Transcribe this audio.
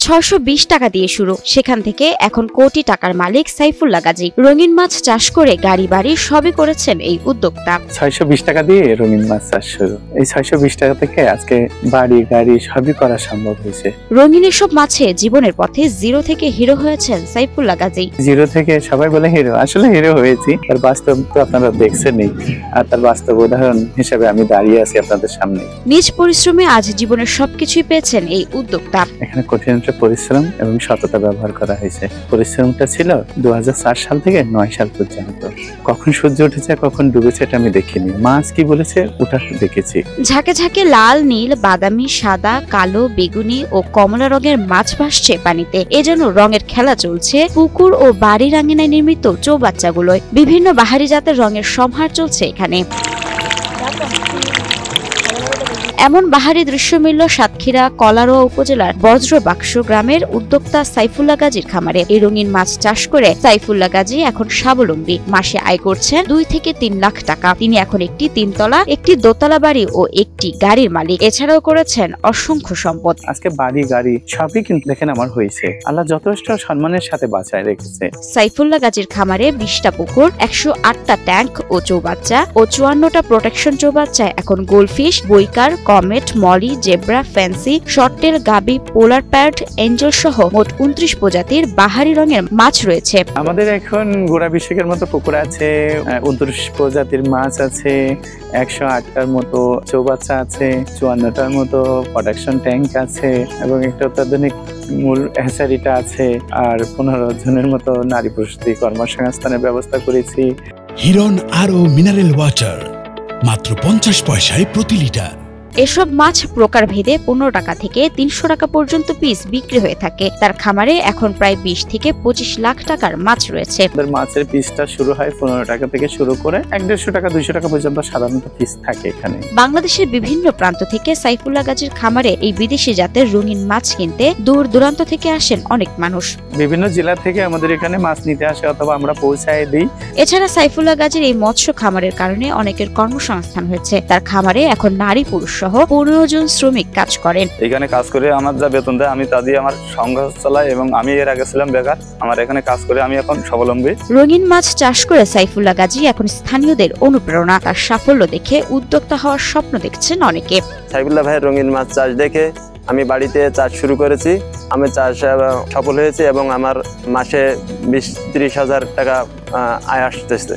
620 টাকা দিয়ে শুরু, সেখান থেকে এখন কোটি টাকার মালিক সাইফুল্লাহ গাজী। রঙিন মাছ চাষ করে গাড়ি বাড়ি সবই করেছেন এই উদ্যোক্তা। 620 টাকা দিয়ে রঙিন মাছ চাষ শুরু। এই 620 টাকা থেকে আজকে বাড়ি গাড়ি সবই করা সম্ভব হয়েছে। রঙিন এসব মাছে জীবনের পথে জিরো থেকে হিরো হয়েছেন সাইফুল্লাহ গাজী। জিরো থেকে সবাই বলে হিরো, আসলে হিরো হয়েছি, তার বাস্তব তো আপনারা দেখছেনই, আর তার বাস্তব উদাহরণ হিসেবে আমি দাঁড়িয়ে আছি আপনাদের সামনে। নিজ পরিশ্রমে আজ জীবনের সবকিছুই পেয়েছেন এই উদ্যোক্তা। এখানে কঠিন পরিশ্রম এবং সততা ব্যবহার করা হয়েছে। পরিশ্রমটা ছিল 2004 সাল থেকে 9 সাল পর্যন্ত। কখন সূর্য উঠেছে কখন ডুবেছে এটা আমি দেখিনি, মাছ কি বলেছে ওটা দেখেছি। ঝাঁকে ঝাঁকে লাল, নীল, বাদামি, সাদা, কালো, বেগুনি ও কমলা রঙের মাছ ভাসছে পানিতে। এজন্য রঙের খেলা চলছে পুকুর ও বাড়ির আঙিনায় নির্মিত চৌবাচ্চাগুলোয়। বিভিন্ন বাহারি জাতের রঙের সমাহার চলছে এখানে। এমন বাহারি দৃশ্য মিলল সাতক্ষীরা কলারোয়া উপজেলার বজ্রবাক্স গ্রামের উদ্যোক্তা সাইফুল্লাহ গাজীর খামারে। এই রঙিন মাছ চাষ করে সাইফুল্লাহ গাজী এখন স্বাবলম্বী। মাসে আয় করছেন 2 থেকে 3 লাখ টাকা। তিনি এখন একটি 3 তলা, একটি দোতলা বাড়ি ও একটি গাড়ির মালিক। এছাড়াও করেছেন অসংখ্য সম্পদ। আজকে বাড়ি গাড়ি সবই কিন্তু দেখেন আমার হয়েছে, আল্লাহ যথেষ্ট সম্মানের সাথে বাঁচায় রেখেছে। সাইফুল্লাহ গাজীর খামারে 20টা পুকুর, 108টা ট্যাঙ্ক ও চৌবাচ্চা ও 54টা প্রোটেকশন চৌবাচ্চায় এখন গোল্ডফিশ, বৈকার, comet, molly, zebra, fancy, short tail, গাবি, পোলার প্যারট, এঞ্জেল সহ মোট 29 প্রজাতির বাহারি রঙের মাছ রয়েছে। আমাদের এখন গোড়া বিশেকের মতো পুকুর আছে, 29 প্রজাতির মাছ আছে, 108টার মতো চৌবাচ্চা আছে, 54টার মতো প্রোডাকশন ট্যাঙ্ক আছে এবং একটা অত্যাধুনিক মূল হ্যাচারিটা আছে, আর 15 জনের মতো নারী পুরুষদের কর্মসংস্থানের ব্যবস্থা করেছি। হিরন আরও মিনারেল ওয়াটার মাত্র 50 পয়সায় প্রতি লিটার। এসব মাছ প্রকার ভেদে 15 টাকা থেকে 300 টাকা পর্যন্ত পিস বিক্রি হয়ে থাকে। তার খামারে এখন প্রায় 20 থেকে 25 লাখ টাকার মাছ রয়েছে। মাছের পিসটা শুরু হয় 15 টাকা থেকে শুরু করে 150 টাকা 200 টাকা পর্যন্ত সাধারণত পিস থাকে এখানে। বাংলাদেশের বিভিন্ন প্রান্ত থেকে সাইফুল্লাহ গাজীর খামারে এই বিদেশি জাতের রঙিন মাছ কিনতে দূর দূরান্ত থেকে আসেন অনেক মানুষ। বিভিন্ন জেলা থেকে আমাদের এখানে মাছ নিতে আসে অথবা আমরা পৌঁছায় দিই। এছাড়া সাইফুল্লাহ গাজীর এই মৎস্য খামারের কারণে অনেকের কর্মসংস্থান হয়েছে। তার খামারে এখন নারী পুরুষ সহ 15 জন শ্রমিক কাজ করেন। এখানে কাজ করে আমার যা বেতন দেয় আমি তা দিয়ে আমার সংসার চালাই এবং আমি এর আগে ছিলাম বেকার, আমার এখানে কাজ করে আমি এখন স্বাবলম্বী। রঙিন মাছ চাষ করে সাইফুল্লাহ গাজী এখন স্থানীয়দের অনুপ্রেরণা। তার সাফল্য দেখে উদ্যোক্তা হওয়ার স্বপ্ন দেখছেন অনেকে। সাইফুল্লাহ ভাইয়ের রঙিন মাছ চাষ দেখে আমি বাড়িতে চাষ শুরু করেছি। আমি চাষ সফল হয়েছি এবং আমার মাসে 20-30 হাজার টাকা আয় আসতেছে।